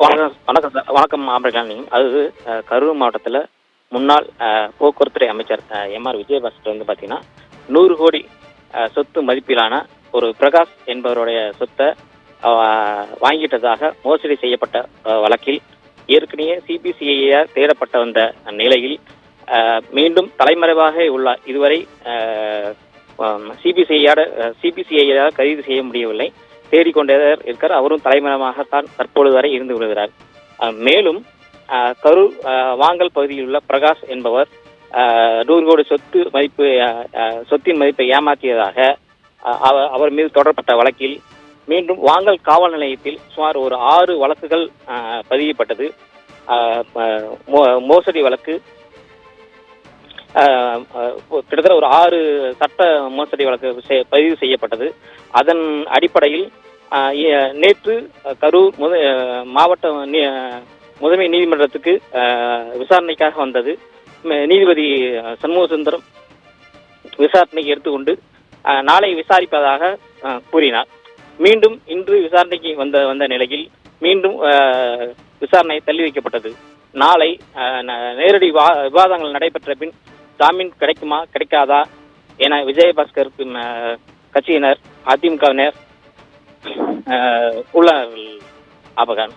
வணக்கம் வணக்கம் சார். வணக்கம் ஆம்பிரகான். அது கரூர் மாவட்டத்தில் முன்னாள் போக்குவரத்துறை அமைச்சர் எம்ஆர் விஜயபாஸ்கர் வந்து பார்த்தீங்கன்னா 100 கோடி சொத்து மதிப்பிலான ஒரு பிரகாஷ் என்பவருடைய சொத்தை வாங்கிட்டதாக மோசடி செய்யப்பட்ட வழக்கில் ஏற்கனவே சிபிசிஐடியால் தேடப்பட்ட வந்த நிலையில் மீண்டும் தலைமறைவாக உள்ள இதுவரை சிபிசிஐடியால் கைது செய்ய முடியவில்லை. தேடிக்கொண்டே இருக்கார். அவரும் தலைமறைவாகத்தான் தற்பொழுது வரை இருந்து வருகிறார். மேலும் கரூர் வாங்கல் பகுதியில் உள்ள பிரகாஷ் என்பவர் 100 கோடி சொத்தின் மதிப்பை ஏமாற்றியதாக அவர் மீது தொடரப்பட்ட வழக்கில் மீண்டும் வாங்கல் காவல் நிலையத்தில் சுமார் ஒரு 6 வழக்குகள் பதியப்பட்டது. மோசடி வழக்கு கிட்டத்தட்ட ஒரு 6 சட்ட மோசடி வழக்கு பதிவு செய்யப்பட்டது. அதன் அடிப்படையில் நேற்று கரூர் மாவட்ட முதன்மை நீதிமன்றத்துக்கு விசாரணைக்காக வந்தது. நீதிபதி சண்முக சுந்தரம் விசாரணைக்கு எடுத்துக்கொண்டு நாளை விசாரிப்பதாக கூறினார். மீண்டும் இன்று விசாரணைக்கு வந்த நிலையில் மீண்டும் விசாரணை தள்ளி வைக்கப்பட்டது. நாளை நேரடி விவாதங்கள் நடைபெற்ற பின் ஜாமீன் கிடைக்குமா கிடைக்காதா என விஜயபாஸ்கர் கட்சியினர் அதிமுகவினர் உள்ளார்கள். ஆபகான்.